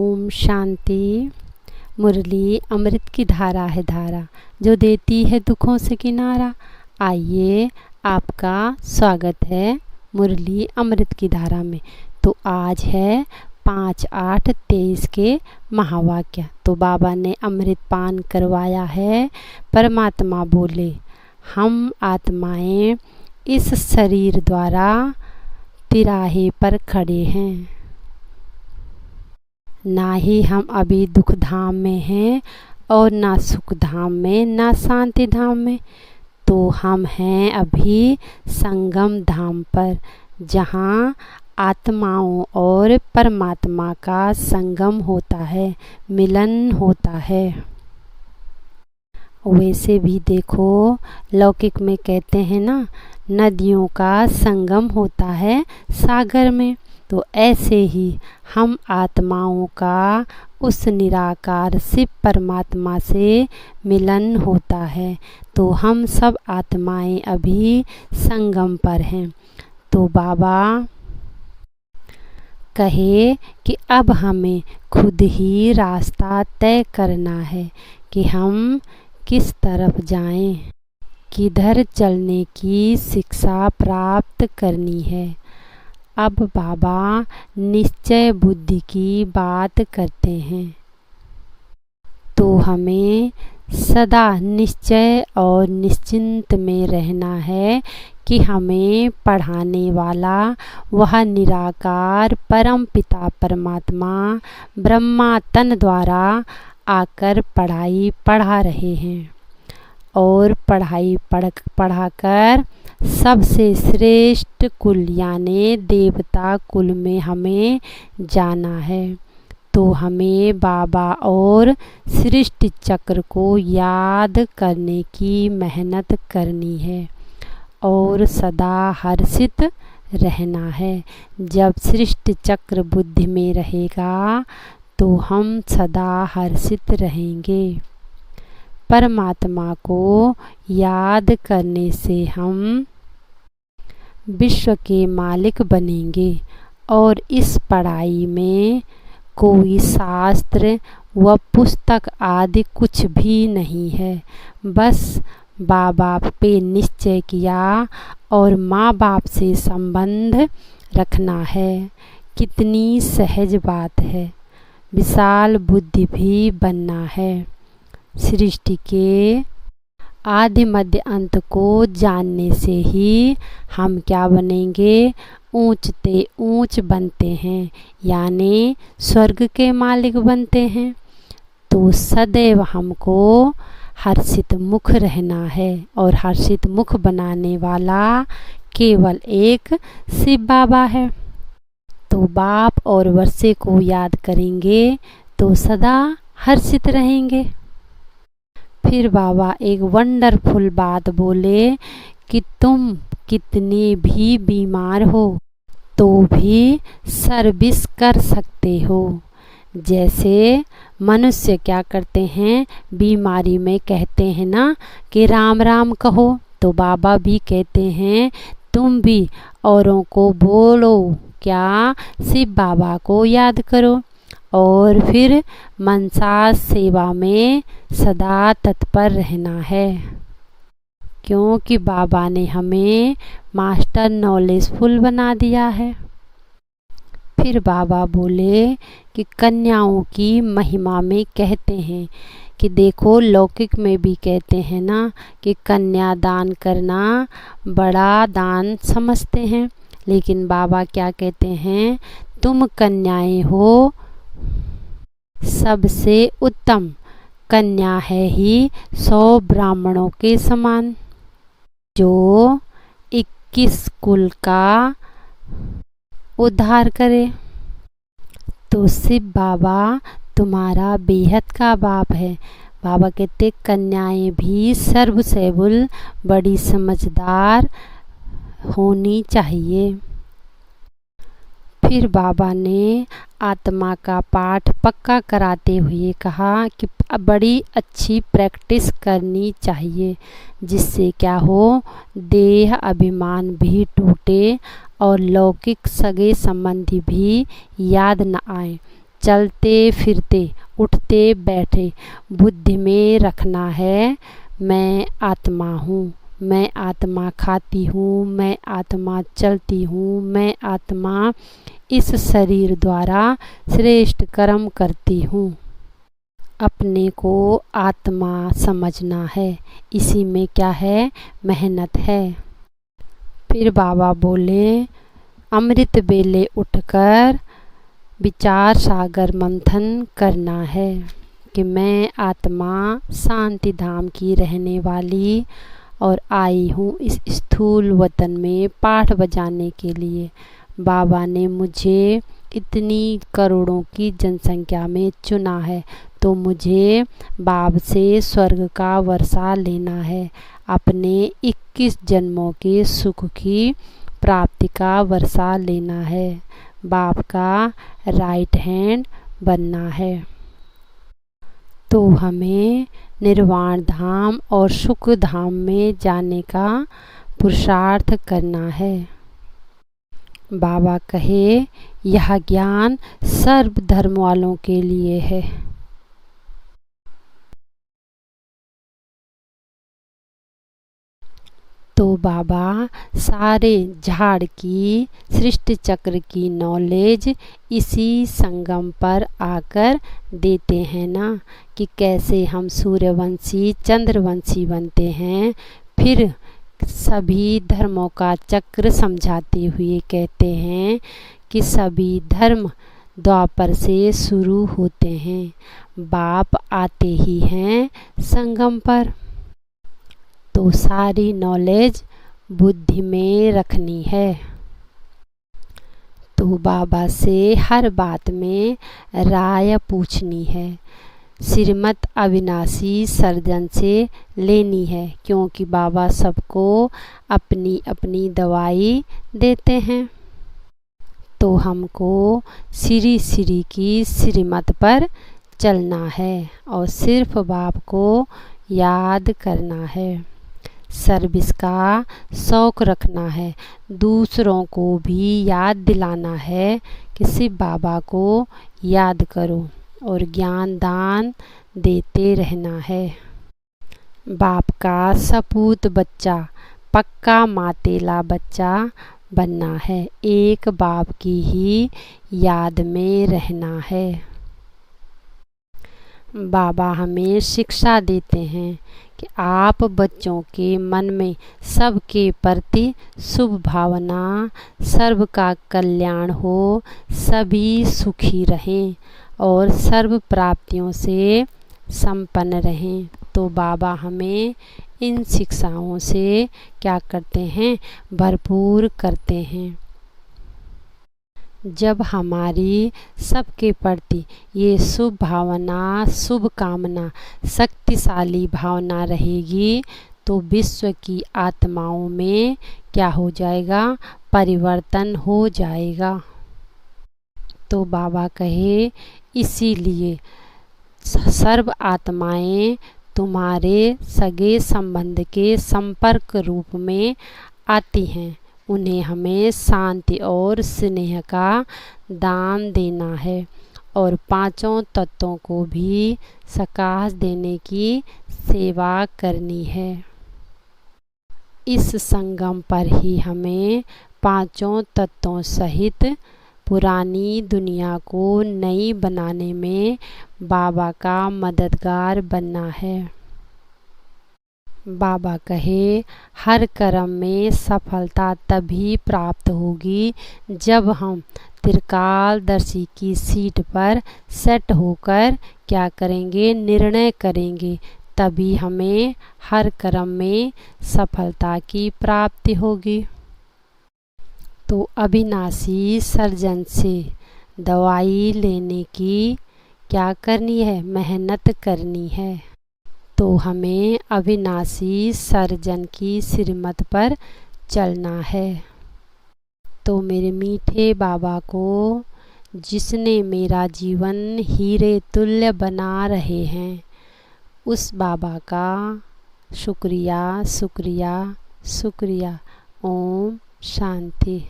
ओम शांति। मुरली अमृत की धारा है धारा, जो देती है दुखों से किनारा। आइए, आपका स्वागत है मुरली अमृत की धारा में। तो आज है 5/8/23 के महावाक्य। तो बाबा ने अमृत पान करवाया है। परमात्मा बोले, हम आत्माएं इस शरीर द्वारा तिराहे पर खड़े हैं। ना ही हम अभी दुख धाम में हैं और ना सुख धाम में, ना शांति धाम में। तो हम हैं अभी संगम धाम पर, जहाँ आत्माओं और परमात्मा का संगम होता है, मिलन होता है। वैसे भी देखो, लौकिक में कहते हैं ना, नदियों का संगम होता है सागर में। तो ऐसे ही हम आत्माओं का उस निराकार शिव परमात्मा से मिलन होता है। तो हम सब आत्माएं अभी संगम पर हैं। तो बाबा कहे कि अब हमें खुद ही रास्ता तय करना है कि हम किस तरफ जाएं, किधर चलने की शिक्षा प्राप्त करनी है। अब बाबा निश्चय बुद्धि की बात करते हैं। तो हमें सदा निश्चय और निश्चिंत में रहना है कि हमें पढ़ाने वाला वह निराकार परम पिता परमात्मा ब्रह्मा तन द्वारा आकर पढ़ाई पढ़ा रहे हैं। और पढ़ाई पढ़ाकर सबसे श्रेष्ठ कुल यानी देवता कुल में हमें जाना है। तो हमें बाबा और सृष्टि चक्र को याद करने की मेहनत करनी है और सदा हर्षित रहना है। जब सृष्टि चक्र बुद्धि में रहेगा तो हम सदा हर्षित रहेंगे। परमात्मा को याद करने से हम विश्व के मालिक बनेंगे। और इस पढ़ाई में कोई शास्त्र व पुस्तक आदि कुछ भी नहीं है। बस बाबा पे निश्चय किया और माँ बाप से संबंध रखना है। कितनी सहज बात है। विशाल बुद्धि भी बनना है। सृष्टि के आदि मध्य अंत को जानने से ही हम क्या बनेंगे, ऊंचते ऊंच बनते हैं, यानी स्वर्ग के मालिक बनते हैं। तो सदैव हमको हर्षित मुख रहना है और हर्षित मुख बनाने वाला केवल एक शिव बाबा है। तो बाप और वर्षे को याद करेंगे तो सदा हर्षित रहेंगे। फिर बाबा एक वंडरफुल बात बोले कि तुम कितने भी बीमार हो तो भी सर्विस कर सकते हो। जैसे मनुष्य क्या करते हैं, बीमारी में कहते हैं ना कि राम राम कहो, तो बाबा भी कहते हैं तुम भी औरों को बोलो क्या, शिव बाबा को याद करो। और फिर मनसा सेवा में सदा तत्पर रहना है, क्योंकि बाबा ने हमें मास्टर नॉलेजफुल बना दिया है। फिर बाबा बोले कि कन्याओं की महिमा में कहते हैं कि देखो, लौकिक में भी कहते हैं ना कि कन्या दान करना बड़ा दान समझते हैं। लेकिन बाबा क्या कहते हैं, तुम कन्याएं हो सबसे उत्तम। कन्या है ही 100 ब्राह्मणों के समान, जो 21 कुल का उद्धार करे। तो शिव बाबा तुम्हारा बेहद का बाप है। बाबा कहते कन्याएं भी सर्वसेबुल बड़ी समझदार होनी चाहिए। फिर बाबा ने आत्मा का पाठ पक्का कराते हुए कहा कि बड़ी अच्छी प्रैक्टिस करनी चाहिए, जिससे क्या हो, देह अभिमान भी टूटे और लौकिक सगे संबंधी भी याद न आए। चलते फिरते उठते बैठे बुद्धि में रखना है, मैं आत्मा हूँ, मैं आत्मा खाती हूँ, मैं आत्मा चलती हूँ, मैं आत्मा इस शरीर द्वारा श्रेष्ठ कर्म करती हूँ। अपने को आत्मा समझना है, इसी में क्या है, मेहनत है। फिर बाबा बोले, अमृत बेले उठकर विचार सागर मंथन करना है कि मैं आत्मा शांति धाम की रहने वाली और आई हूँ इस स्थूल वतन में पाठ बजाने के लिए। बाबा ने मुझे इतनी करोड़ों की जनसंख्या में चुना है, तो मुझे बाप से स्वर्ग का वर्षा लेना है, अपने 21 जन्मों के सुख की प्राप्ति का वर्षा लेना है, बाप का राइट हैंड बनना है। तो हमें निर्वाण धाम और सुख धाम में जाने का पुरुषार्थ करना है। बाबा कहे, यह ज्ञान सर्व धर्म वालों के लिए है। तो बाबा सारे झाड़ की सृष्टि चक्र की नॉलेज इसी संगम पर आकर देते हैं ना, कि कैसे हम सूर्यवंशी चंद्रवंशी बनते हैं। फिर सभी धर्मों का चक्र समझाते हुए कहते हैं कि सभी धर्म द्वापर से शुरू होते हैं, बाप आते ही हैं संगम पर। तो सारी नॉलेज बुद्धि में रखनी है। तो बाबा से हर बात में राय पूछनी है, श्रीमत अविनाशी सर्जन से लेनी है, क्योंकि बाबा सबको अपनी अपनी दवाई देते हैं। तो हमको श्री श्री की श्रीमत पर चलना है और सिर्फ बाप को याद करना है, सर्विस का शौक़ रखना है, दूसरों को भी याद दिलाना है कि सिर्फ बाबा को याद करो और ज्ञान दान देते रहना है। बाप का सपूत बच्चा, पक्का मातेला बच्चा बनना है, एक बाप की ही याद में रहना है। बाबा हमें शिक्षा देते हैं कि आप बच्चों के मन में सबके प्रति शुभ भावना, सर्व का कल्याण हो, सभी सुखी रहें और सर्व प्राप्तियों से संपन्न रहें। तो बाबा हमें इन शिक्षाओं से क्या करते हैं, भरपूर करते हैं। जब हमारी सबके प्रति ये शुभ भावना, शुभ कामना, शक्तिशाली भावना रहेगी, तो विश्व की आत्माओं में क्या हो जाएगा, परिवर्तन हो जाएगा। तो बाबा कहे, इसीलिए सर्व आत्माएं तुम्हारे सगे संबंध के संपर्क रूप में आती हैं, उन्हें हमें शांति और स्नेह का दान देना है और पांचों तत्वों को भी सकाश देने की सेवा करनी है। इस संगम पर ही हमें पांचों तत्वों सहित पुरानी दुनिया को नई बनाने में बाबा का मददगार बनना है। बाबा कहे, हर कर्म में सफलता तभी प्राप्त होगी जब हम त्रिकालदर्शी की सीट पर सेट होकर क्या करेंगे, निर्णय करेंगे, तभी हमें हर कर्म में सफलता की प्राप्ति होगी। तो अविनाशी सर्जन से दवाई लेने की क्या करनी है, मेहनत करनी है। तो हमें अविनाशी सर्जन की श्रीमत पर चलना है। तो मेरे मीठे बाबा को, जिसने मेरा जीवन हीरे तुल्य बना रहे हैं, उस बाबा का शुक्रिया शुक्रिया शुक्रिया। ओम शांति।